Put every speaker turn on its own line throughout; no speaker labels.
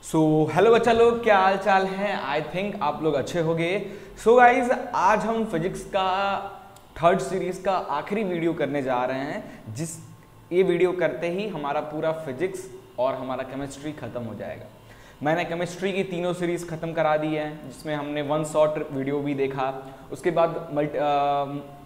So hello बच्चा लोग, क्या हाल चाल है। आई थिंक आप लोग अच्छे होंगे। सो गाइज, आज हम फिजिक्स का थर्ड सीरीज का आखिरी वीडियो करने जा रहे हैं। ये वीडियो करते ही हमारा पूरा फिजिक्स और हमारा केमिस्ट्री खत्म हो जाएगा। मैंने केमिस्ट्री की तीनों सीरीज खत्म करा दी है, जिसमें हमने वन शॉट वीडियो भी देखा। उसके बाद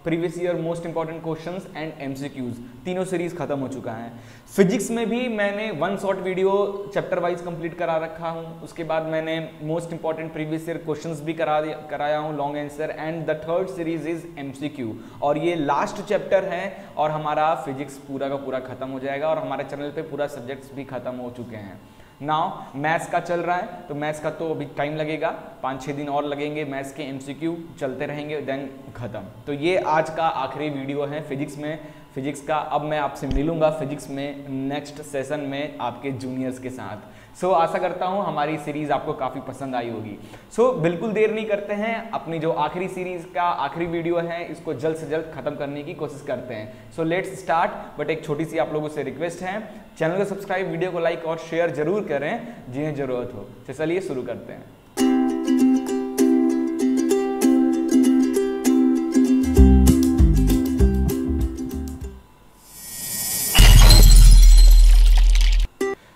previous year most important questions and MCQs तीनों सीरीज खत्म हो चुका है। फिजिक्स में भी मैंने one shot video chapter wise complete करा रखा हूँ। उसके बाद मैंने most important previous year questions भी कराया हूँ, long answer. And the third series is MCQ, और ये लास्ट चैप्टर है और हमारा फिजिक्स पूरा का पूरा खत्म हो जाएगा और हमारे चैनल पे पूरा सब्जेक्ट्स भी खत्म हो चुके हैं। नाउ मैथ्स का चल रहा है, तो मैथ्स का तो अभी टाइम लगेगा, 5-6 दिन और लगेंगे। मैथ्स के एमसीक्यू चलते रहेंगे, देन खत्म। तो ये आज का आखिरी वीडियो है फिजिक्स में। फिजिक्स का अब मैं आपसे मिलूंगा फिजिक्स में नेक्स्ट सेशन में आपके जूनियर्स के साथ। सो आशा करता हूँ हमारी सीरीज आपको काफ़ी पसंद आई होगी। सो बिल्कुल देर नहीं करते हैं, अपनी जो आखिरी सीरीज का आखिरी वीडियो है इसको जल्द से जल्द खत्म करने की कोशिश करते हैं। So let's start. बट एक छोटी सी आप लोगों से रिक्वेस्ट है, चैनल को सब्सक्राइब, वीडियो को लाइक और शेयर जरूर करें जिन्हें जरूरत हो। तो चलिए शुरू करते हैं।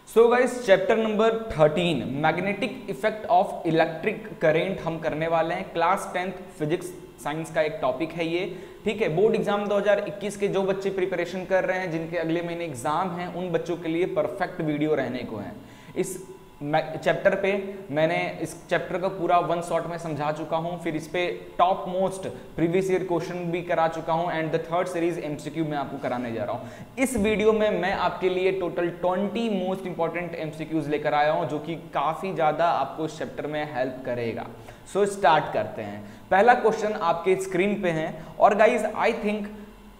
So guys, chapter number 13 magnetic effect of electric current हम करने वाले हैं। क्लास 10th फिजिक्स साइंस का एक टॉपिक है ये, ठीक है। बोर्ड एग्जाम 2021 के जो बच्चे प्रिपरेशन कर रहे हैं, जिनके अगले महीने एग्जाम हैं, उन बच्चों के लिए परफेक्ट वीडियो रहने को है। इस चैप्टर पे मैंने इस चैप्टर का पूरा वन शॉट में समझा चुका हूं, फिर इस पे top most previous year question भी करा चुका हूं, and the third series MCQ में आपको कराने जा रहा हूं। इस वीडियो में मैं आपके लिए टोटल 20 मोस्ट इंपॉर्टेंट एमसीक्यूज लेकर आया हूं, जो कि काफी ज्यादा आपको इस चैप्टर में हेल्प करेगा। सो स्टार्ट करते हैं। पहला क्वेश्चन आपके स्क्रीन पे है, और गाइज आई थिंक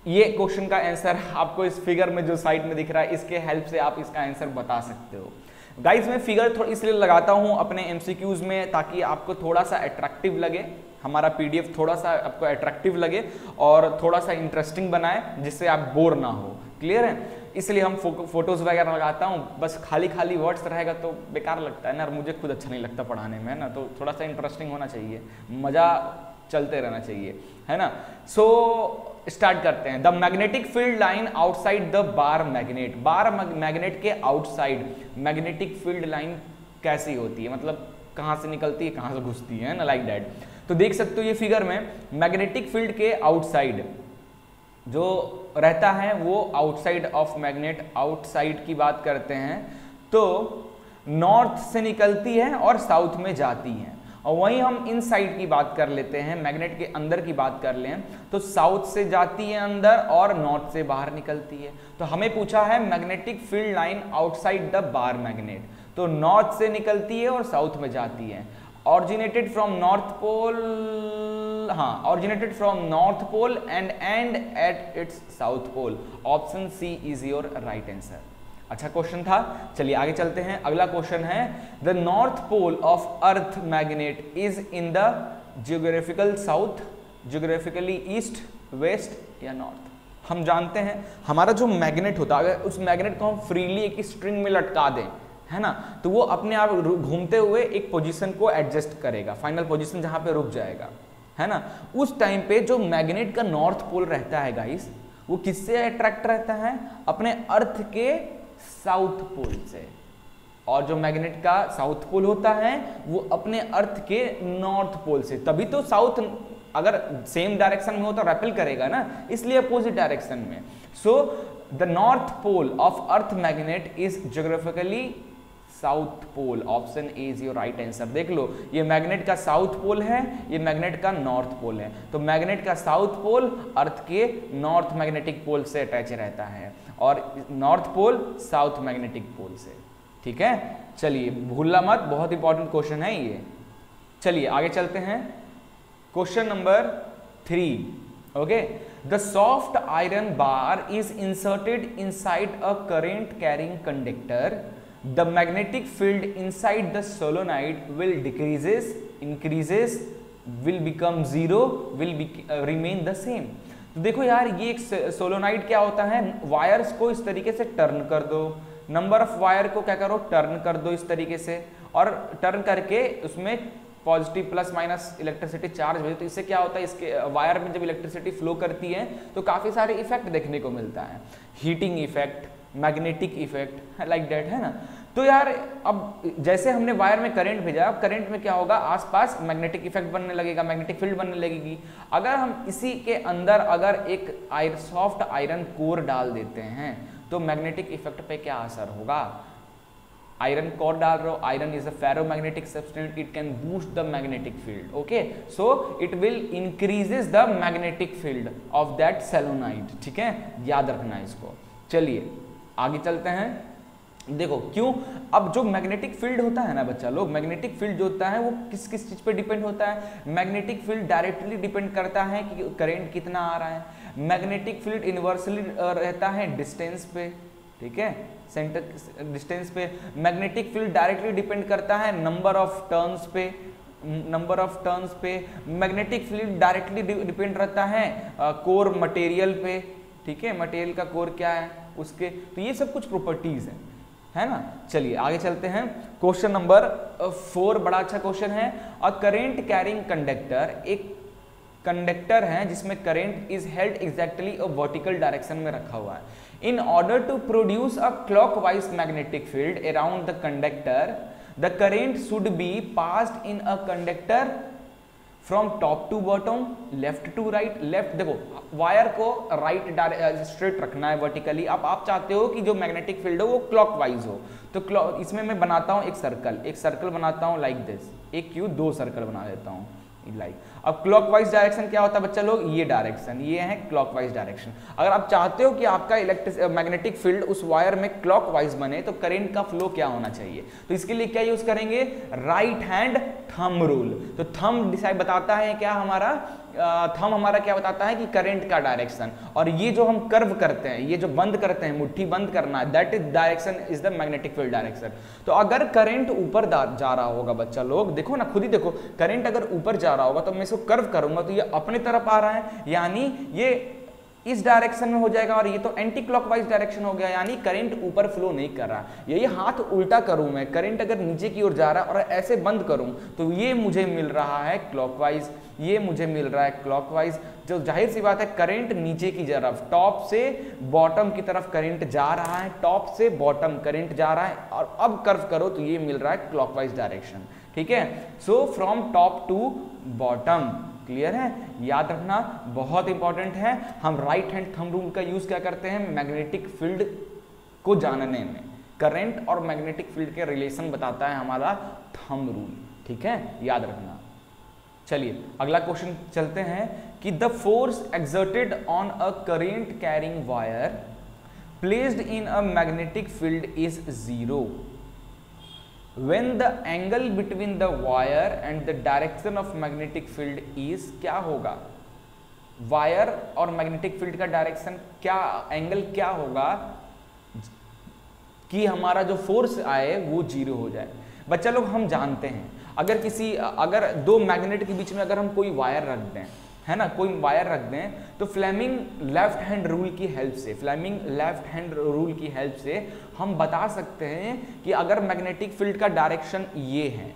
ये क्वेश्चन का आंसर आपको इस फिगर में जो साइड में दिख रहा है, इसके हेल्प से आप इसका आंसर बता सकते हो। गाइज मैं फिगर थोड़ा इसलिए लगाता हूं अपने एमसीक्यूज में, ताकि आपको थोड़ा सा अट्रैक्टिव लगे, हमारा पीडीएफ थोड़ा सा आपको अट्रैक्टिव लगे और थोड़ा सा इंटरेस्टिंग बनाए, जिससे आप बोर ना हो। क्लियर है? इसलिए हम फोटोज वगैरह लगाता हूँ। बस खाली खाली वर्ड्स रहेगा तो बेकार लगता है ना, और मुझे खुद अच्छा नहीं लगता पढ़ाने में, है ना। तो थोड़ा सा इंटरेस्टिंग होना चाहिए, मजा चलते रहना चाहिए, है ना। सो स्टार्ट करते हैं। The magnetic field line outside the bar magnet. Bar magnet के आउटसाइड मैग्नेटिक फील्ड लाइन कैसी होती है, मतलब कहाँ से निकलती है, कहाँ से घुसती है ना, लाइक दैट। तो देख सकते हो ये फिगर में मैग्नेटिक फील्ड के आउटसाइड जो रहता है वो आउटसाइड ऑफ मैग्नेट, आउटसाइड की बात करते हैं तो नॉर्थ से निकलती है और साउथ में जाती है। और वहीं हम इन साइड की बात कर लेते हैं, मैग्नेट के अंदर की बात कर लें तो साउथ से जाती है अंदर और नॉर्थ से बाहर निकलती है। तो हमें पूछा है magnetic field line outside the bar magnet, तो नॉर्थ से निकलती है और साउथ में जाती है। ऑरिजिनेटेड फ्रॉम नॉर्थ पोल, हाँ, originated from north pole and and at its south pole. Option C is your right answer. अच्छा क्वेश्चन था, चलिए आगे चलते हैं। अगला क्वेश्चन है, the north pole of earth magnet is in the geographical south, geographically east, west या नॉर्थ। हम जानते हैं हमारा जो मैग्नेट होता है, अगर उस मैग्नेट को हम फ्रीली एक स्ट्रिंग में लटका दें, है ना, तो वो अपने आप घूमते हुए एक पोजीशन को एडजस्ट करेगा, फाइनल पोजीशन जहां पे रुक जाएगा, है ना। उस टाइम पे जो मैग्नेट का नॉर्थ पोल रहता है गाइस, वो किससे अट्रैक्ट रहता है? अपने अर्थ के साउथ पोल से। और जो मैग्नेट का साउथ पोल होता है वो अपने अर्थ के नॉर्थ पोल से। तभी तो साउथ अगर सेम डायरेक्शन में हो तो रेपेल करेगा ना, इसलिए अपोजिट डायरेक्शन में। So the north pole of earth magnet is geographically south pole. Option A is your right answer. देख लो, ये मैग्नेट का साउथ पोल है, ये मैग्नेट का नॉर्थ पोल है। तो मैग्नेट का साउथ पोल अर्थ के नॉर्थ मैग्नेटिक पोल से अटैच रहता है और north pole south magnetic pole से। ठीक है, चलिए भूलना मत, बहुत इंपॉर्टेंट क्वेश्चन है ये। चलिए आगे चलते हैं। Question number 3। Okay, the soft iron bar is inserted inside a current carrying conductor. The magnetic field inside the solenoid will decreases, increases, will become zero, will remain the same। तो देखो यार, ये एक सोलोनाइड क्या होता है, wires को इस तरीके से टर्न कर दो, नंबर ऑफ वायर को क्या करो, टर्न कर दो इस तरीके से, और टर्न करके उसमें positive plus minus electricity charge भेजो। तो इससे क्या होता है, इसके वायर में जब इलेक्ट्रिसिटी फ्लो करती है तो काफी सारे इफेक्ट देखने को मिलता है, heating effect, magnetic effect, like that, है ना। तो यार अब जैसे हमने वायर में करंट भेजा, अब करंट में क्या होगा, आसपास मैग्नेटिक इफेक्ट बनने लगेगा, मैग्नेटिक फील्ड बनने लगेगी। अगर हम इसी के अंदर अगर एक सॉफ्ट आयरन कोर डाल देते हैं तो मैग्नेटिक इफेक्ट पे क्या असर होगा, आयरन कोर डाल रहे हो, iron is a ferromagnetic substance, it can boost the magnetic field, okay, so it will increases the magnetic field of that solenoid, ठीक है, याद रखना इसको। चलिए आगे चलते हैं। देखो क्यों, अब जो मैग्नेटिक फील्ड होता है ना बच्चा लोग, मैग्नेटिक फील्ड जो होता है वो किस किस चीज पे डिपेंड होता है, मैग्नेटिक फील्ड डायरेक्टली डिपेंड करता है कि करंट कितना आ रहा है, मैग्नेटिक फील्ड इनवर्सली रहता है डिस्टेंस पे, ठीक है, सेंटर डिस्टेंस पे, मैग्नेटिक फील्ड डायरेक्टली डिपेंड करता है नंबर ऑफ टर्न्स पे, नंबर ऑफ टर्न्स पे, मैग्नेटिक फील्ड डायरेक्टली डिपेंड रहता है कोर मटेरियल पे, ठीक है, मटेरियल का कोर क्या है उसके, तो ये सब कुछ प्रॉपर्टीज है ना। चलिए आगे चलते हैं। क्वेश्चन नंबर 4 बड़ा अच्छा क्वेश्चन है। अ करेंट कैरिंग कंडक्टर, एक कंडक्टर है जिसमें current is held exactly a vertical direction में रखा हुआ है। In order to produce a clockwise magnetic field around the conductor, the current should be passed in a conductor from top to bottom, left to right. Left देखो, wire को right straight रखना है vertically. अब आप चाहते हो कि जो मैग्नेटिक फील्ड हो वो क्लॉकवाइज हो, तो इसमें मैं बनाता हूं एक सर्कल बनाता हूं लाइक दिस, एक क्यों 2 सर्कल बना देता हूं लाइक। अब क्लॉकवाइज डायरेक्शन क्या होता है बच्चा लोग, ये डायरेक्शन, ये है क्लॉकवाइज डायरेक्शन। अगर आप चाहते हो कि आपका मैग्नेटिक फील्ड उस वायर में क्लॉकवाइज बने तो करंट का फ्लो क्या होना चाहिए, तो इसके लिए क्या यूज करेंगे, राइट हैंड थंब रूल। तो थंब डिसाइड बताता है क्या हमारा, थंब हमारा क्या बताता है कि करंट का डायरेक्शन, और ये जो हम कर्व करते हैं, ये जो बंद करते हैं, मुट्ठी बंद करना है, that is direction is the magnetic field direction. तो अगर करंट ऊपर जा रहा होगा बच्चा लोग, देखो ना खुद ही देखो, करंट अगर ऊपर जा रहा होगा तो मैं इसको कर्व करूंगा तो ये अपने तरफ आ रहा है, यानी ये इस डायरेक्शन में हो जाएगा, और ये तो एंटी क्लॉकवाइज डायरेक्शन हो गया, यानी करंट ऊपर फ्लो नहीं कर रहा। यही हाथ उल्टा करूं मैं, करंट अगर नीचे की ओर जा रहा है और ऐसे बंद करूं तो ये मुझे मिल रहा है क्लॉकवाइज, ये मुझे मिल रहा है क्लॉकवाइज। जो जाहिर सी बात है करंट नीचे की तरफ, टॉप से बॉटम की तरफ करंट जा रहा है, टॉप से बॉटम करंट जा रहा है, और अब कर्व करो तो ये मिल रहा है क्लॉकवाइज डायरेक्शन, ठीक है। So from top to bottom, clear है, याद रखना बहुत इंपॉर्टेंट है। हम राइट हैंड थंब रूल का यूज क्या करते हैं, मैग्नेटिक फील्ड को जानने में, करंट और मैग्नेटिक फील्ड के रिलेशन बताता है हमारा थंब रूल, ठीक है, याद रखना। चलिए अगला क्वेश्चन चलते हैं कि the force exerted on a current carrying wire placed in a magnetic field is 0 when the angle between the wire and the direction of magnetic field is, क्या होगा, वायर और मैग्नेटिक फील्ड का direction क्या, angle क्या होगा कि हमारा जो फोर्स आए वो 0 हो जाए। बच्चा लोग हम जानते हैं अगर 2 मैग्नेट के बीच में अगर हम कोई वायर रख दें, है ना, कोई वायर रख दें, तो फ्लेमिंग लेफ्ट हैंड रूल की हेल्प से हम बता सकते हैं कि अगर मैग्नेटिक फील्ड का डायरेक्शन ये है,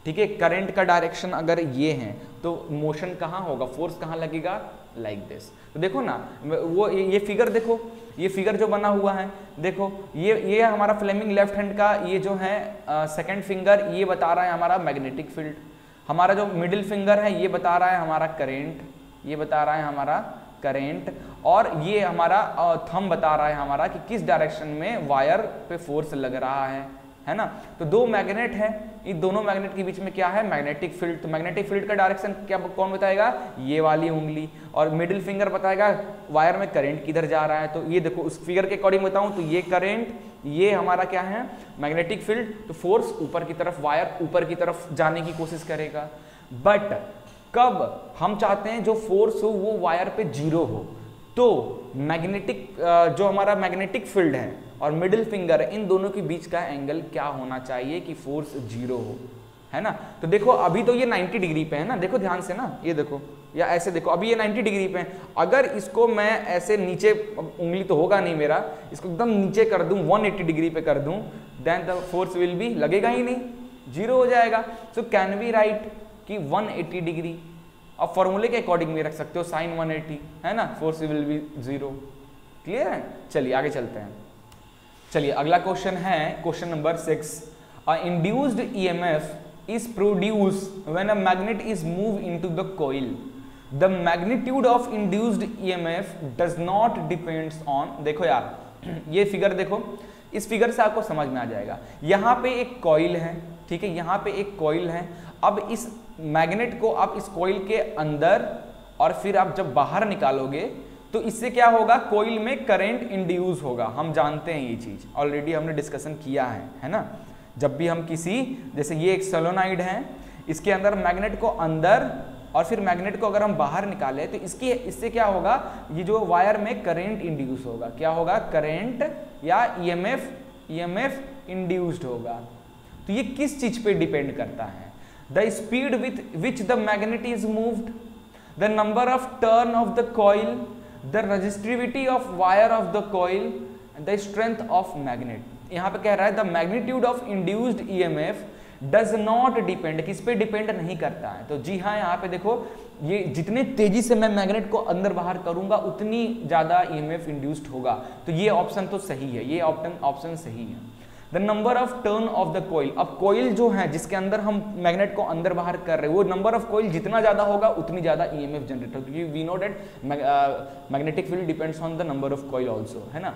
ठीक है, करंट का डायरेक्शन अगर ये है तो मोशन कहाँ होगा, फोर्स कहाँ लगेगा, लाइक दिस। तो देखो ना, वो ये फिगर देखो, ये फिगर जो बना हुआ है, देखो ये हमारा फ्लेमिंग लेफ्ट हैंड का ये जो है सेकंड फिंगर, ये बता रहा है हमारा मैग्नेटिक फील्ड, हमारा जो मिडिल फिंगर है ये बता रहा है हमारा करंट, ये बता रहा है हमारा करंट, और ये हमारा थंब बता रहा है हमारा कि किस डायरेक्शन में वायर पे फोर्स लग रहा है ना। तो 2 मैग्नेट है, इन दोनों मैग्नेट के बीच में क्या है, मैग्नेटिक फील्ड। तो मैग्नेटिक फील्ड का डायरेक्शन क्या कौन बताएगा, ये वाली उंगली, और मिडिल फिंगर बताएगा वायर में करंट किधर जा रहा है। तो ये देखो उस फिगर के अकॉर्डिंग बताऊं तो ये करंट, ये हमारा क्या है मैग्नेटिक फील्ड, तो फोर्स ऊपर की तरफ, वायर ऊपर की तरफ जाने की कोशिश करेगा। बट कब हम चाहते हैं जो फोर्स हो वो वायर पे 0 हो, तो मैग्नेटिक जो हमारा मैग्नेटिक फील्ड है और मिडिल फिंगर, इन दोनों के बीच का एंगल क्या होना चाहिए कि फोर्स 0 हो, है ना। तो देखो अभी तो ये 90 डिग्री पे है ना, देखो ध्यान से ना, ये देखो या ऐसे देखो, अभी ये 90 डिग्री पे है। अगर इसको मैं ऐसे नीचे, उंगली तो होगा नहीं मेरा, इसको एकदम नीचे कर दूं, 180 डिग्री पे कर दूं, then the force will be, लगेगा ही नहीं, जीरो हो जाएगा। सो कैन वी राइट कि 180 डिग्री, अब फॉर्मूले के अकॉर्डिंग में रख सकते हो साइन 180, है ना, force will B zero. Clear है? चलिए आगे चलते हैं। चलिए अगला क्वेश्चन है question number 6। Induced EMF is produce when a magnet is move into the coil. The magnitude of induced EMF does not depends on, देखो यार ये फिगर देखो, इस फिगर से आपको समझ में आ जाएगा। यहाँ पे एक कॉइल है, ठीक है, यहाँ पे एक कॉइल है। अब इस मैग्नेट को आप इस कॉइल के अंदर और फिर आप जब बाहर निकालोगे तो इससे क्या होगा, कॉइल में करंट इंड्यूस होगा। हम जानते हैं ये चीज, ऑलरेडी हमने डिस्कशन किया है ना। जब भी हम किसी, जैसे ये एक सोलेनॉइड है, इसके अंदर मैग्नेट को अंदर और फिर मैग्नेट को अगर हम बाहर निकाले तो इससे क्या होगा, ये जो वायर में करंट इंड्यूस होगा, क्या होगा, करंट या ईएमएफ इंड्यूस्ड होगा। तो ये किस चीज पे डिपेंड करता है, the speed with which the magnet is moved, the number of turn off the coil, the resistivity of wire of the coil, the strength of magnet. यहाँ पे कह रहा है the magnitude of induced EMF does not depend, किस पे depend नहीं करता है। तो जी हाँ, यहाँ पे देखो, ये जितने तेजी से मैं मैग्नेट को अंदर बाहर करूंगा उतनी ज्यादा ईएमएफ इंड्यूस्ड होगा। तो ये ऑप्शन तो सही है, ये ऑप्शन सही है। The number of turn off the coil, अब कॉइल जो है जिसके अंदर हम मैग्नेट को अंदर बाहर कर रहे हैं, वो नंबर ऑफ कॉइल जितना ज्यादा होगा उतनी ज्यादा ईएमएफ जनरेट होगी, क्योंकि we know that magnetic field depends on the number of coil also, है ना।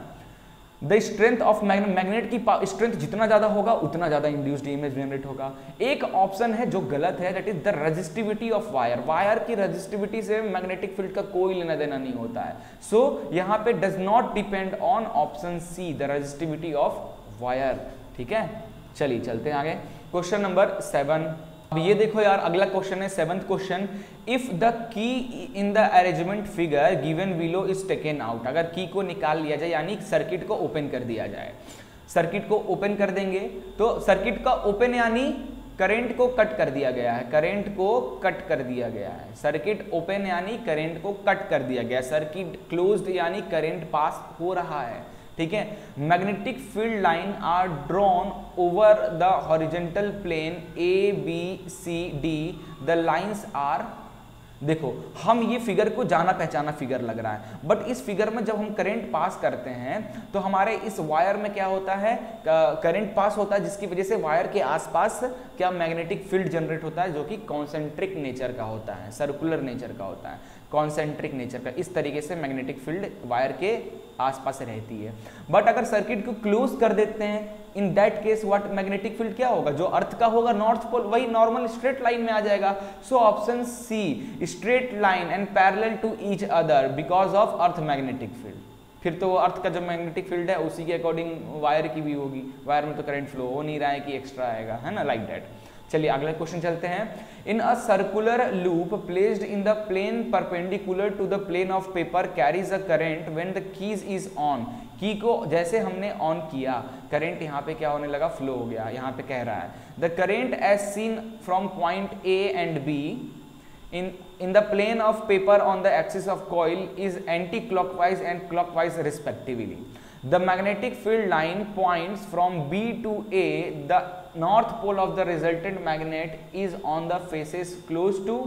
द स्ट्रेंथ ऑफ मैग्नेट की स्ट्रेंथ जितना ज्यादा होगा उतना ज्यादा इंड्यूस्ड ईएमएफ जनरेट होगा। एक ऑप्शन है जो गलत है, that is the resistivity of wire. Wire की रेजिस्टिविटी से मैग्नेटिक फील्ड का कोई लेना देना नहीं होता है। सो यहाँ पे does not depend on option C, the resistivity of wire. ठीक है, चलिए चलते हैं आगे। Question number 7। अब ये देखो यार, अगला क्वेश्चन है 7th question. If the key in the arrangement figure given below is taken out, अगर की को निकाल लिया जाए, यानी सर्किट को ओपन कर दिया जाए, सर्किट को ओपन कर देंगे तो सर्किट का ओपन यानी करंट को कट कर दिया गया है, करंट को कट कर दिया गया है। सर्किट ओपन यानी करंट को कट कर दिया गया, सर्किट क्लोज्ड यानी करंट पास हो रहा है। ठीक है, magnetic field line are drawn over the horizontal plane A B C D, the lines are, देखो हम ये फिगर को जाना पहचाना फिगर लग रहा है, बट इस फिगर में जब हम करंट पास करते हैं तो हमारे इस वायर में क्या होता है, करंट पास होता है, जिसकी वजह से वायर के आसपास क्या मैग्नेटिक फील्ड जनरेट होता है, जो कि कॉन्सेंट्रिक नेचर का होता है, सर्कुलर नेचर का होता है, कॉन्सेंट्रिक नेचर का। इस तरीके से मैग्नेटिक फील्ड वायर के आसपास रहती है। बट अगर सर्किट को क्लोज कर देते हैं, in that case what, magnetic field क्या होगा, जो अर्थ का होगा नॉर्थ पोल, वही नॉर्मल स्ट्रेट लाइन में आ जाएगा। So option C, straight line and parallel to each other because of earth magnetic field. फिर तो अर्थ का जो मैग्नेटिक फील्ड है उसी के अकॉर्डिंग वायर की भी होगी, वायर में तो करंट फ्लो हो नहीं रहा है कि एक्स्ट्रा आएगा, है ना, लाइक दैट। चलिए अगला क्वेश्चन चलते हैं। In a circular loop placed in the plane perpendicular to the plane of paper carries a current when the keys is on, key को जैसे हमने ऑन किया, करंट यहाँ पे क्या होने लगा, फ्लो हो गया। यहाँ पे कह रहा है the current as seen from point A and B in the plane of paper on the axis of coil is anti-clockwise and clockwise respectively. The magnetic field line points from B to A. The north pole of the resultant magnet is on the faces close to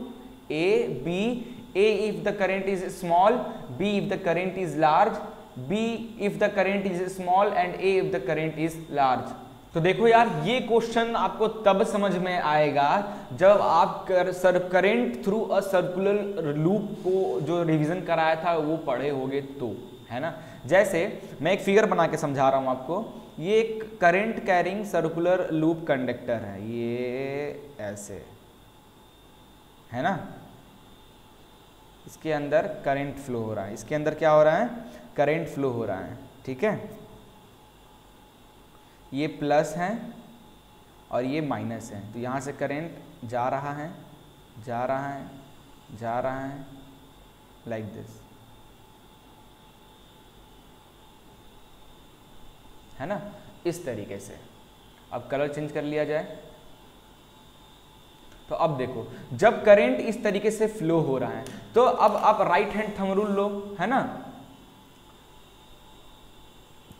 A, B. A if the current is small, B if the current is large, B if the current is small and A if the current is large. तो देखो यार, ये question आपको तब समझ में आएगा जब आप current through a circular loop को जो रिवीजन कराया था वो पढ़े होगे तो, है ना। जैसे मैं एक फिगर बना के समझा रहा हूं आपको, ये एक current carrying circular loop conductor है, ये ऐसे है ना, इसके अंदर करंट फ्लो हो रहा है, इसके अंदर क्या हो रहा है, करंट फ्लो हो रहा है। ठीक है, ये प्लस है और ये माइनस है, तो यहाँ से करंट जा रहा है, जा रहा है, जा रहा है, लाइक दिस, है ना, इस तरीके से। अब कलर चेंज कर लिया जाए, तो अब देखो, जब करंट इस तरीके से फ्लो हो रहा है तो अब आप राइट हैंड थंब रूल लो, है ना।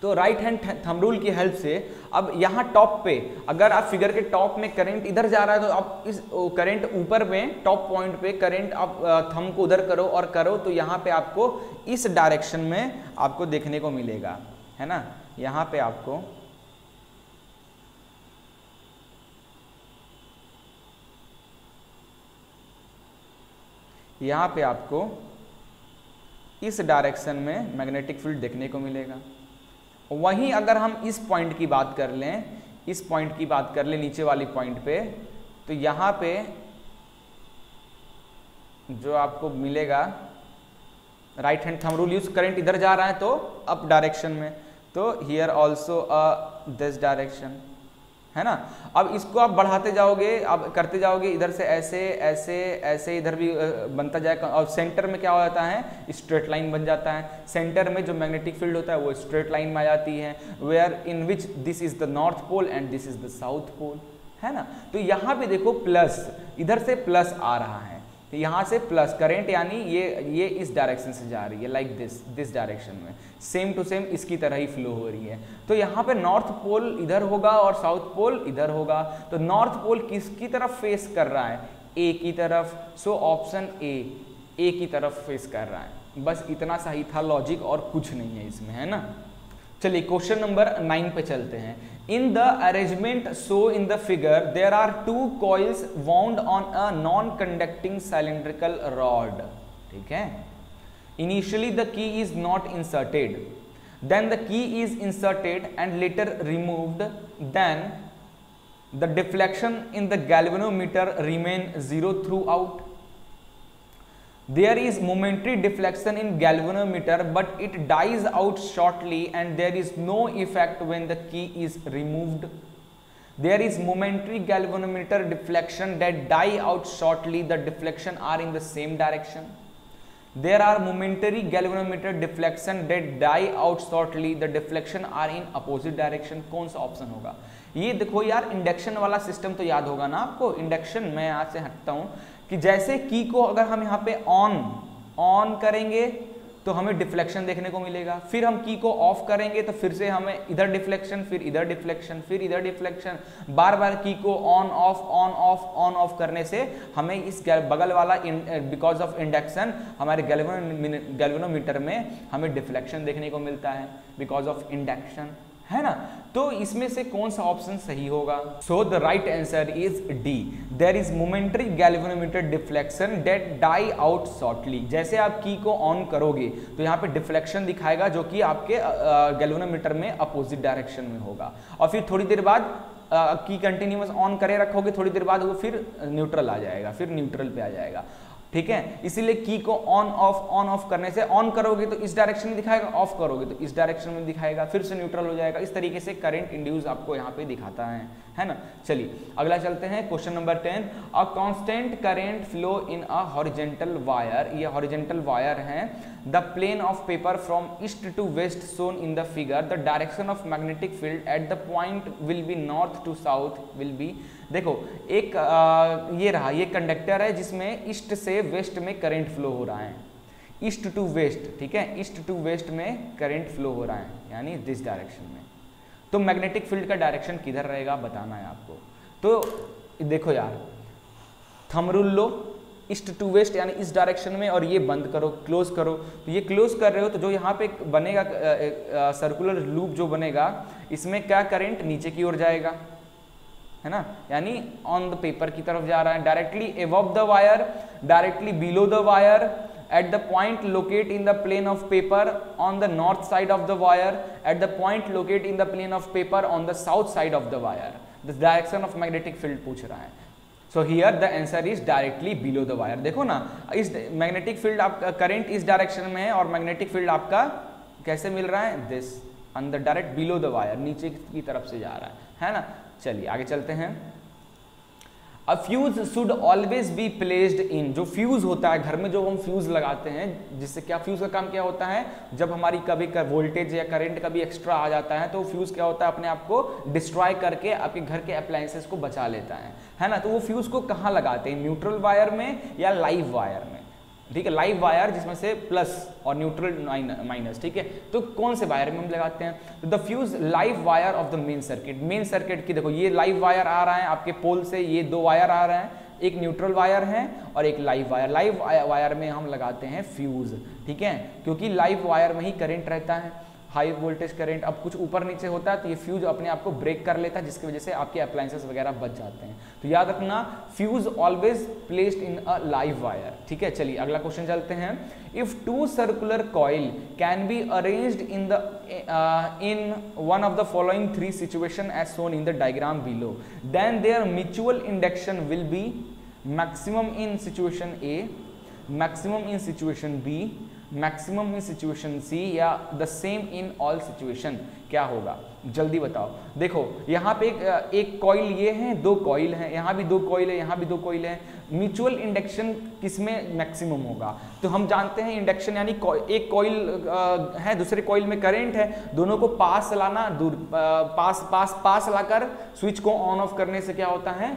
तो राइट हैंड थंब रूल की हेल्प से अब यहाँ टॉप पे, अगर आप फिगर के टॉप में करंट इधर जा रहा है तो आप इस करंट ऊपर में टॉप पॉइंट पे करंट आप थंब को उधर करो और करो तो यहाँ पे आपको इस डायरेक्शन में आपको देखने को मिलेगा, है ना। यहाँ पे आपको इस डायरेक्शन में मैग्नेटिक फील्ड देखने को मिलेगा। वहीं अगर हम इस पॉइंट की बात कर लें, नीचे वाली पॉइंट पे, तो यहाँ पे जो आपको मिलेगा right hand thumb rule use, current इधर जा रहा है तो अप डायरेक्शन में, तो हियर ऑल्सो दिस डायरेक्शन, है ना। अब इसको आप बढ़ाते जाओगे, आप करते जाओगे, इधर से ऐसे ऐसे ऐसे इधर भी बनता जाएगा और सेंटर में क्या हो जाता है, स्ट्रेट लाइन बन जाता है। सेंटर में जो मैग्नेटिक फील्ड होता है वो स्ट्रेट लाइन में आ जाती है, where in which this is the north pole and this is the south pole, है ना। तो यहाँ पे देखो प्लस, इधर से प्लस आ रहा है, तो यहाँ से प्लस करंट, यानी ये इस डायरेक्शन से जा रही है, लाइक दिस डायरेक्शन में, सेम टू सेम इसकी तरह ही फ्लो हो रही है। तो यहाँ पे नॉर्थ पोल इधर होगा और साउथ पोल इधर होगा। तो नॉर्थ पोल किसकी तरफ फेस कर रहा है, ए की तरफ। सो ऑप्शन ए की तरफ फेस कर रहा है। बस इतना सही था लॉजिक, और कुछ नहीं है इसमें, है ना। चलिए क्वेश्चन नंबर 9 पे चलते हैं। In the arrangement shown in the figure, there are 2 coils wound on a non-conducting cylindrical rod. ठीक है। Initially the key is not inserted, then the key is inserted and later removed. Then the deflection in the galvanometer remain 0 throughout. There is momentary deflection in galvanometer, but it dies out shortly and there is no effect when the key is removed. There is momentary galvanometer deflection that die out shortly. The deflection are in the same direction. There are momentary galvanometer deflection that die out shortly. The deflection are in opposite direction. कौन सा option होगा? ये देखो यार, induction वाला system तो याद होगा ना आपको। इंडक्शन में यहाँ से हटता हूँ कि जैसे की को अगर हम यहाँ पे ऑन करेंगे तो हमें डिफ्लेक्शन देखने को मिलेगा, फिर हम की को ऑफ करेंगे तो फिर से हमें इधर डिफ्लेक्शन, फिर इधर डिफ्लेक्शन, फिर इधर डिफ्लेक्शन। बार बार की को ऑन ऑफ करने से हमें इस बगल वाला बिकॉज ऑफ इंडक्शन हमारे गैल्वेनोमीटर में हमें डिफ्लेक्शन देखने को मिलता है बिकॉज ऑफ इंडक्शन, है ना। तो इसमें से कौन सा ऑप्शन सही होगा? So the right answer is D. There is momentary galvanometer deflection that die out shortly. जैसे आप की को ऑन करोगे तो यहाँ पे डिफ्लेक्शन दिखाएगा जो कि आपके गैल्वेनोमीटर में अपोजिट डायरेक्शन में होगा, और फिर थोड़ी देर बाद की कंटिन्यूअस ऑन करे रखोगे, थोड़ी देर बाद वो फिर न्यूट्रल आ जाएगा, फिर न्यूट्रल पे आ जाएगा। ठीक है, इसीलिए की को ऑन ऑफ करने से, ऑन करोगे तो इस डायरेक्शन में दिखाएगा, ऑफ करोगे तो इस डायरेक्शन में दिखाएगा, फिर से न्यूट्रल हो जाएगा। इस तरीके से करंट इंड्यूस आपको यहाँ पे दिखाता है ना। चलिए अगला चलते हैं, question number 10। A constant current flow in a horizontal wire. ये हॉरिजॉन्टल वायर है। The plane of paper from east to west shown in the figure. The direction of magnetic field at the point will be north to south will be. देखो एक ये रहा, ये conductor है जिसमें east से waste में करंट फ्लो हो रहा है, ईस्ट टू वेस्ट। ठीक है, ईस्ट टू वेस्ट में करंट फ्लो हो रहा है, यानी दिस डायरेक्शन में। तो मैग्नेटिक फील्ड का डायरेक्शन किधर रहेगा बताना है आपको। तो देखो यार, थंब रूल लो, ईस्ट टू वेस्ट यानी इस डायरेक्शन में, और ये बंद करो, क्लोज करो। तो ये क्लोज कर रहे हो तो जो यहाँ पे बनेगा सर्कुलर लूप जो बनेगा, इसमें क्या करंट नीचे की ओर जाएगा, है ना, यानी ऑन द पेपर की तरफ जा रहा है, directly above the wire, directly below the wire, at the point locate in the plane of paper on the north side of the wire, at the point locate in the plane of paper on the south side of the wire. The direction of magnetic field पूछ रहा है। So here the answer is directly below the wire। देखो ना, इस magnetic field आपका current इस direction में है और मैग्नेटिक फील्ड आपका कैसे मिल रहा है, दिस अंदर डायरेक्ट बिलो द वायर, नीचे की तरफ से जा रहा है ना। चलिए आगे चलते हैं। अ fuse should always be placed in, जो फ्यूज होता है घर में, जो हम फ्यूज लगाते हैं, जिससे क्या फ्यूज का काम क्या होता है, जब हमारी कभी वोल्टेज या करंट कभी एक्स्ट्रा आ जाता है तो फ्यूज क्या होता है, अपने आप को डिस्ट्रॉय करके आपके घर के अप्लायंसेस को बचा लेता है ना। तो वो फ्यूज को कहाँ लगाते हैं, न्यूट्रल वायर में या लाइव वायर में, ठीक है, लाइव वायर जिसमें से प्लस और न्यूट्रल माइनस, ठीक है। तो कौन से वायर में हम लगाते हैं, तो the fuse live wire of the main circuit, main circuit की देखो ये लाइव वायर आ रहा है आपके पोल से, ये दो वायर आ रहे हैं, एक न्यूट्रल वायर है और एक लाइव वायर, लाइव वायर में हम लगाते हैं फ्यूज, ठीक है, क्योंकि लाइव वायर में ही करंट रहता है, हाई वोल्टेज करंट। अब कुछ ऊपर नीचे होता है तो ये फ्यूज अपने आप को ब्रेक कर लेता है, जिसकी वजह से आपके अप्लायंसेस वगैरह बच जाते हैं। तो याद रखना, fuse always placed in a live wire, ठीक है। चलिए अगला क्वेश्चन चलते हैं। If two circular coil can be arranged in one of the following three situation as shown in the diagram below, then there mutual induction will be maximum in situation A, maximum in situation B, maximum in situation C, या the same in all situation. क्या होगा जल्दी बताओ। देखो यहाँ पे एक coil ये है, दो कॉइल हैं, यहाँ भी दो कॉइल है, यहाँ भी दो कॉइल है, म्यूचुअल इंडक्शन किसमें मैक्सिमम होगा, तो हम जानते हैं इंडक्शन यानी एक कॉइल है, दूसरे कॉइल में करंट है, दोनों को पास लाना, दूर पास पास पास लाकर स्विच को ऑन ऑफ करने से क्या होता है,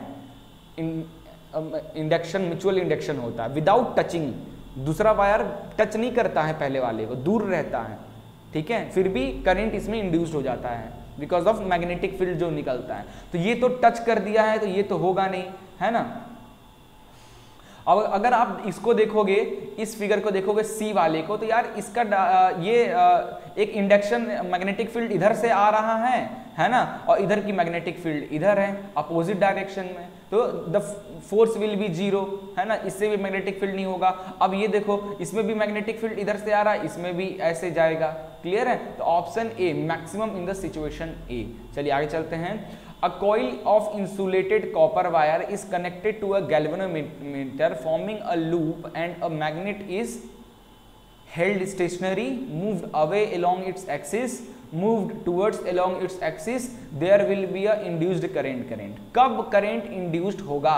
इंडक्शन, म्यूचुअल इंडक्शन होता है विदाउट टचिंग। दूसरा वायर टच नहीं करता है पहले वाले को, दूर रहता है, ठीक है, फिर भी करंट इसमें इंड्यूस्ड हो जाता है बिकॉज ऑफ मैग्नेटिक फील्ड जो निकलता है। तो ये तो टच कर दिया है तो ये तो होगा नहीं, है ना। अब अगर आप इसको देखोगे, इस फिगर को देखोगे सी वाले को, तो यार इसका एक इंडक्शन मैग्नेटिक फील्ड इधर से आ रहा है ना, और इधर की मैग्नेटिक फील्ड इधर है अपोजिट डायरेक्शन में, तो the force will B zero, है ना, इससे भी मैग्नेटिक फील्ड नहीं होगा। अब ये देखो इसमें भी मैग्नेटिक फील्ड इधर से आ रहा है, इसमें भी ऐसे जाएगा, क्लियर है। तो option A maximum in the situation ए। चलिए आगे चलते हैं। A coil of insulated copper wire is connected to a galvanometer forming a loop and a magnet is held stationary, moved away along its axis, moved towards along its axis, there will be a induced current। कब current induced होगा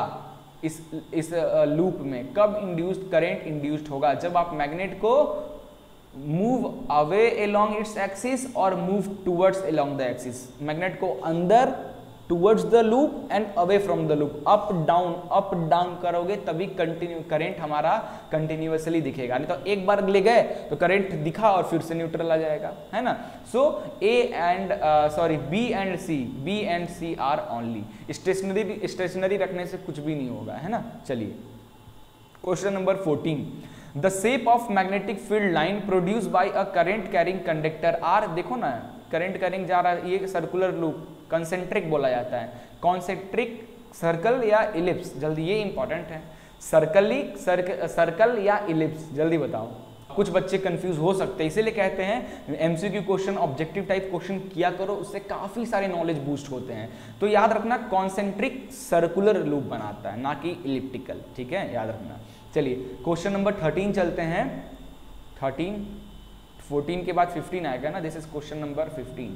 इस loop में, कब induced current induced होगा, जब आप magnet को move away along its axis और move towards along the axis, magnet को अंदर towards the loop and away from the loop, up down करोगे तभी कंटिन्यू करंट हमारा कंटिन्यूअसली दिखेगा, नहीं तो एक बार ले गए तो करंट दिखा और फिर से न्यूट्रल आ जाएगा, है ना। So B and C are only. Stationary रखने से कुछ भी नहीं होगा, है ना। चलिए question number 14। The shape of magnetic field line produce by a current carrying conductor are, देखो ना करंट कैरिंग जा रहा है, ये सर्कुलर लूप कंसेंट्रिक बोला जाता है, कॉन्सेंट्रिक सर्कल या इलिप्स, जल्दी ये इंपॉर्टेंट है, सर्कल या इलिप्स, जल्दी बताओ। कुछ बच्चे कंफ्यूज हो सकते हैं, इसीलिए कहते हैं MCQ question, objective type question किया करो, उससे काफी सारे नॉलेज बूस्ट होते हैं। तो याद रखना कॉन्सेंट्रिक सर्कुलर लूप बनाता है, ना कि इलिप्टिकल, ठीक है, याद रखना। चलिए क्वेश्चन नंबर 13 चलते हैं। 14 के बाद 15 आएगा ना, this is question number 15।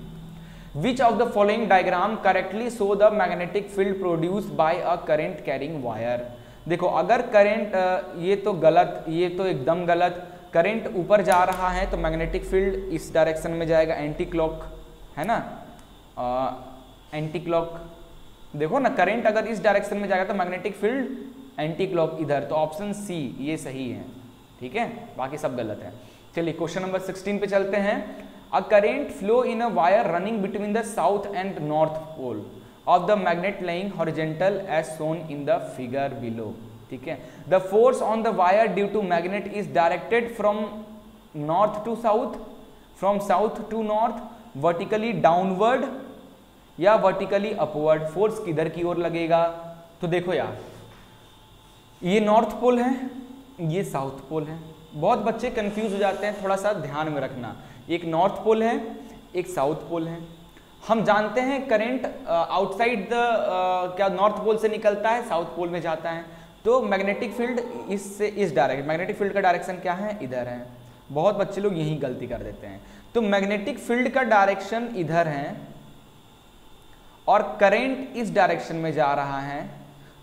Which of the following diagram correctly show the magnetic field produced by a current carrying wire? देखो अगर करंट, ये तो गलत, ये तो एकदम गलत, करंट ऊपर जा रहा है तो मैग्नेटिक फील्ड इस डायरेक्शन में जाएगा, एंटी क्लॉक, है ना, एंटी क्लॉक। देखो ना करंट अगर इस डायरेक्शन में जाएगा तो मैग्नेटिक फील्ड एंटी क्लॉक इधर, तो ऑप्शन सी ये सही है, ठीक है, बाकी सब गलत है। चलिए क्वेश्चन नंबर 16 पे चलते हैं। A current flow in a wire running between the south and north pole of the magnet lying horizontal as shown in the figure below, ठीक है। The force on the wire due to magnet is directed from north to south, from south to north, vertically downward या vertically upward। Force किधर की ओर लगेगा, तो देखो यार ये नॉर्थ पोल है, ये साउथ पोल है, बहुत बच्चे कंफ्यूज हो जाते हैं, थोड़ा सा ध्यान में रखना, एक नॉर्थ पोल है एक साउथ पोल है। हम जानते हैं करंट आउटसाइड द क्या नॉर्थ पोल से निकलता है, साउथ पोल में जाता है, तो मैग्नेटिक फील्ड इससे इस डायरेक्शन, मैग्नेटिक फील्ड का डायरेक्शन क्या है, इधर है। बहुत बच्चे लोग यही गलती कर देते हैं, तो मैग्नेटिक फील्ड का डायरेक्शन इधर है और करंट इस डायरेक्शन में जा रहा है,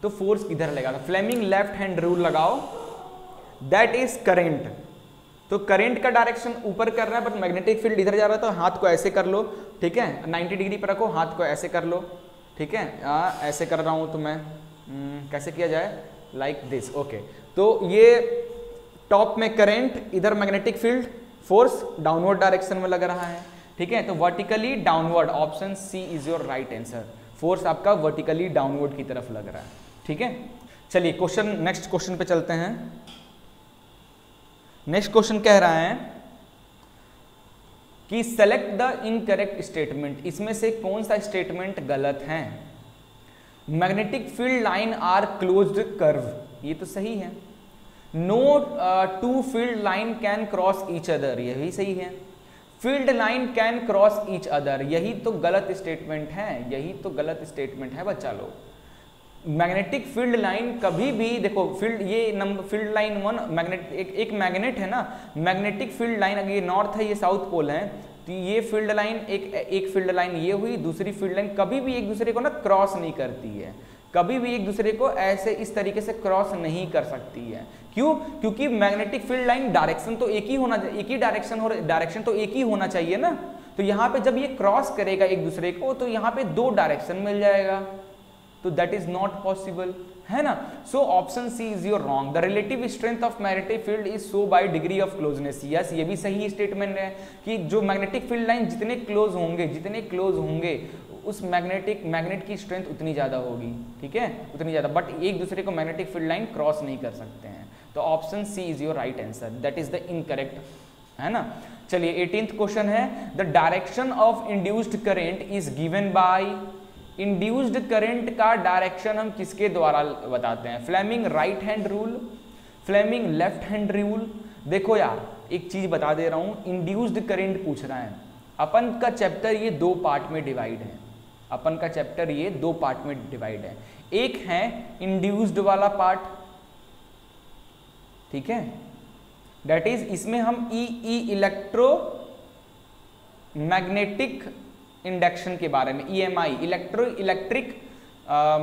तो फोर्स किधर लगेगा? फ्लेमिंग लेफ्ट हैंड रूल लगाओ, दैट इज करेंट। तो करंट का डायरेक्शन ऊपर कर रहा है, बट मैग्नेटिक फील्ड इधर जा रहा है, तो हाथ को ऐसे कर लो, ठीक है, 90 डिग्री पर रखो, हाथ को ऐसे कर लो, ठीक है, ऐसे कर रहा हूं तो मैं कैसे किया जाए, लाइक दिस, ओके। तो ये टॉप में करंट, इधर magnetic field, force downward direction में लग रहा है, ठीक है, तो vertically downward, option C is your right answer. Force आपका वर्टिकली डाउनवर्ड की तरफ लग रहा है, ठीक है। चलिए क्वेश्चन, नेक्स्ट क्वेश्चन पे चलते हैं। नेक्स्ट क्वेश्चन कह रहा है कि सेलेक्ट द इनकरेक्ट स्टेटमेंट, इसमें से कौन सा स्टेटमेंट गलत है? Magnetic field line are closed curve, ये तो सही है। No two field line can cross each other, यही सही है। Field line can cross each other, यही तो गलत स्टेटमेंट है, यही तो गलत स्टेटमेंट है बच्चा लोग। मैग्नेटिक फील्ड लाइन कभी भी देखो, फील्ड ये number field line one magnet, एक मैग्नेट है ना, मैग्नेटिक फील्ड लाइन, अगर ये नॉर्थ है ये साउथ पोल है, तो ये फील्ड लाइन एक फील्ड लाइन ये हुई, दूसरी फील्ड लाइन कभी भी एक दूसरे को ना क्रॉस नहीं करती है, कभी भी एक दूसरे को ऐसे इस तरीके से क्रॉस नहीं कर सकती है। क्यों? क्योंकि मैग्नेटिक फील्ड लाइन डायरेक्शन तो एक ही होना, एक ही डायरेक्शन, और डायरेक्शन तो एक ही होना चाहिए ना, तो यहाँ पे जब ये क्रॉस करेगा एक दूसरे को, तो यहाँ पे दो डायरेक्शन मिल जाएगा, तो दैट इज नॉट पॉसिबल, है ना। So option C is your wrong. The relative strength of magnetic field is so by degree of closeness. Yes, ये भी सही स्टेटमेंट है कि जो मैग्नेटिक फील्ड लाइन जितने क्लोज होंगे उस मैग्नेट की स्ट्रेंथ उतनी ज्यादा होगी, ठीक है, उतनी ज्यादा, बट एक दूसरे को मैग्नेटिक फील्ड लाइन क्रॉस नहीं कर सकते हैं। तो option C is your right answer, that is the incorrect, है ना। चलिए 18th क्वेश्चन है, the direction of induced current is given by, induced current का डायरेक्शन हम किसके द्वारा बताते हैं? Fleming right hand rule, Fleming left hand rule. देखो यार एक चीज बता दे रहा हूं, इंड्यूस्ड करंट पूछ रहा है, अपन का चैप्टर ये दो पार्ट में डिवाइड है, अपन का चैप्टर ये दो पार्ट में डिवाइड है। एक है इंड्यूस्ड वाला पार्ट, ठीक है, दैट इज इसमें हम इलेक्ट्रो मैग्नेटिक इंडक्शन के बारे में, EMI इलेक्ट्रिक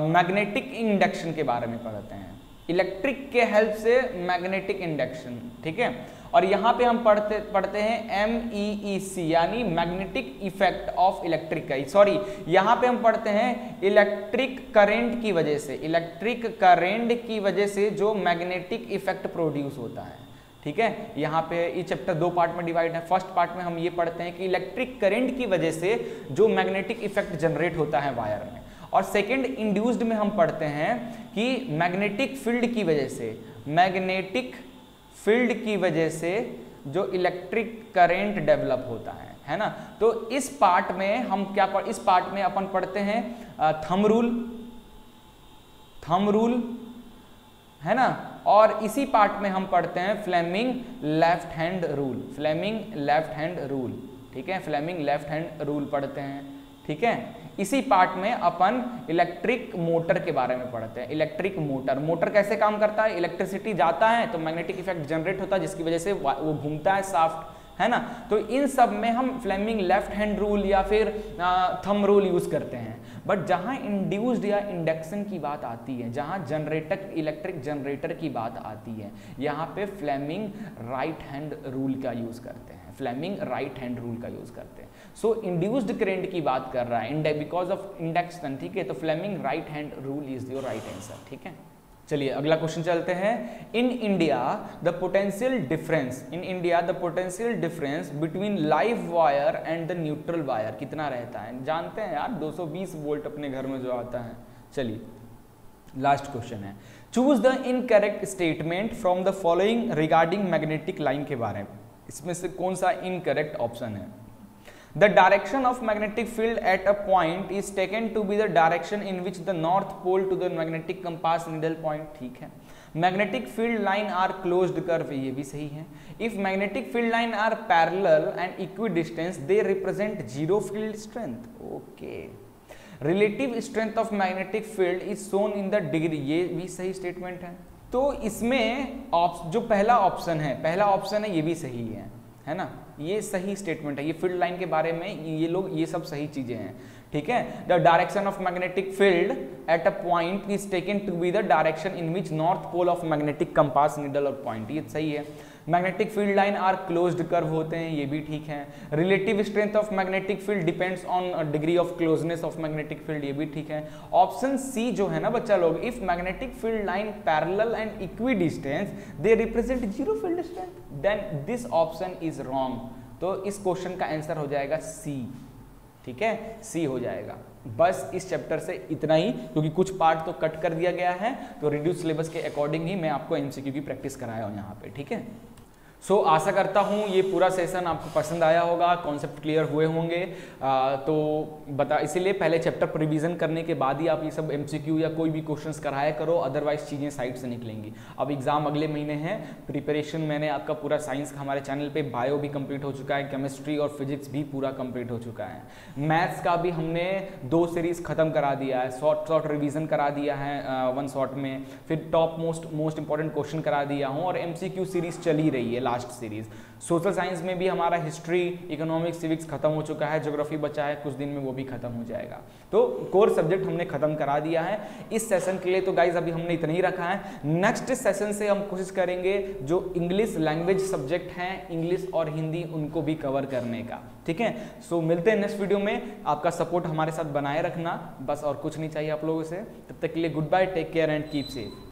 मैग्नेटिक इंडक्शन के बारे में पढ़ते हैं, इलेक्ट्रिक के हेल्प से मैग्नेटिक इंडक्शन, ठीक है। और यहाँ पे हम पढ़ते हैं MEEC यानी मैग्नेटिक इफेक्ट ऑफ इलेक्ट्रिक का, सॉरी यहाँ पे हम पढ़ते हैं इलेक्ट्रिक करंट की वजह से, इलेक्ट्रिक करंट की वजह से जो मैग्नेटिक इफेक्ट प्रोड्यूस होता है, ठीक है। यहाँ पे ये चैप्टर दो पार्ट में डिवाइड है। फर्स्ट पार्ट में हम ये पढ़ते हैं कि इलेक्ट्रिक करंट की वजह से जो मैग्नेटिक इफेक्ट जनरेट होता है वायर में, और सेकंड इंड्यूस्ड में हम पढ़ते हैं कि मैग्नेटिक फील्ड की वजह से, मैग्नेटिक फील्ड की वजह से जो इलेक्ट्रिक करंट डेवलप होता है ना। तो इस पार्ट में हम क्या इस पार्ट में अपन पढ़ते हैं थंब रूल, है ना, और इसी पार्ट में हम पढ़ते हैं Fleming left hand rule, Fleming left hand rule, ठीक है, फ्लेमिंग लेफ्ट हैंड रूल पढ़ते हैं, ठीक है। इसी पार्ट में अपन इलेक्ट्रिक मोटर के बारे में पढ़ते हैं, इलेक्ट्रिक मोटर कैसे काम करता है, इलेक्ट्रिसिटी जाता है तो मैग्नेटिक इफेक्ट जनरेट होता है जिसकी वजह से वो घूमता है शाफ्ट, है ना। तो इन सब में हम फ्लेमिंग लेफ्ट हैंड रूल या फिर थंब रूल यूज करते हैं। बट जहां इंड्यूस्ड या इंडक्शन की बात आती है, जहां जनरेटर इलेक्ट्रिक जनरेटर की बात आती है, यहाँ पे फ्लेमिंग राइट हैंड रूल का यूज करते हैं, फ्लेमिंग राइट हैंड रूल का यूज करते हैं। सो इंड्यूस्ड करंट की बात कर रहा है बिकॉज ऑफ इंडक्शन, ठीक है, तो Fleming right hand rule is your right answer, ठीक है। चलिए अगला क्वेश्चन चलते हैं। In India the potential difference between live wire and the neutral wire कितना रहता है? जानते हैं यार, 220 वोल्ट अपने घर में जो आता है। चलिए लास्ट क्वेश्चन है, choose the incorrect statement from the following regarding magnetic line के बारे में, इसमें से कौन सा इनकरेक्ट ऑप्शन है? The direction of magnetic field at a point is taken to be the direction in which the north pole to the magnetic compass needle point, ठीक है। Magnetic field line are closed curve, ये भी सही है। If magnetic field line are parallel and equidistant, they represent zero field strength, okay। Relative strength of magnetic field is shown in the degree, ये भी सही statement है। तो इसमें जो पहला ऑप्शन है ये भी सही है ना, ये सही स्टेटमेंट है। ये फील्ड लाइन के बारे में ये सब सही चीजें हैं, ठीक है। The direction of magnetic field at a point is taken to be the direction in which north pole of magnetic compass needle और पॉइंट, ये सही है। Magnetic field line are closed curve होते हैं, ये भी ठीक है। Relative strength of magnetic field depends on degree of closeness of magnetic field, ये भी ठीक है। ऑप्शन सी जो है ना बच्चा लोग, if magnetic field line parallel and equidistance they represent zero field strength, then this option is wrong. तो इस क्वेश्चन का आंसर हो जाएगा सी, ठीक है, सी हो जाएगा। बस इस चैप्टर से इतना ही, क्योंकि कुछ पार्ट तो कट कर दिया गया है, तो रिड्यूस सिलेबस के अकॉर्डिंग ही मैं आपको एमसीक्यू की प्रैक्टिस कराया हूं यहाँ पे, ठीक है। सो आशा करता हूँ ये पूरा सेशन आपको पसंद आया होगा, कॉन्सेप्ट क्लियर हुए होंगे। तो इसीलिए पहले चैप्टर पर रिवीजन करने के बाद ही आप ये सब एमसीक्यू या कोई भी क्वेश्चंस कराया करो, अदरवाइज चीज़ें साइड से निकलेंगी। अब एग्जाम अगले महीने हैं, प्रिपरेशन मैंने आपका पूरा साइंस का हमारे चैनल पे बायो भी कंप्लीट हो चुका है, केमिस्ट्री और फिजिक्स भी पूरा कंप्लीट हो चुका है। मैथ्स का भी हमने 2 सीरीज खत्म करा दिया है, शॉर्ट रिविजन करा दिया है 1 शॉट में, फिर टॉप मोस्ट इंपॉर्टेंट क्वेश्चन करा दिया हूँ, और एमसीक्यू सीरीज चली रही है लास्ट सीरीज। सोशल साइंस में भी हमारा हिस्ट्री, इकोनॉमिक्स, सिविक्स खत्म हो चुका है, ज्योग्राफी बचा है, कुछ दिन में वो भी खत्म हो जाएगा। तो कोर सब्जेक्ट हमने खत्म करा दिया है इस सेशन के लिए। तो गाइज अभी हमने इतना ही रखा है, नेक्स्ट सेशन से हम कोशिश करेंगे जो इंग्लिश लैंग्वेज सब्जेक्ट हैं, इंग्लिश और हिंदी, उनको भी कवर करने का, ठीक है। सो मिलते हैं नेक्स्ट वीडियो में, आपका सपोर्ट हमारे साथ बनाए रखना, बस और कुछ नहीं चाहिए आप लोगों से। तब तक के लिए goodbye, take care and keep safe.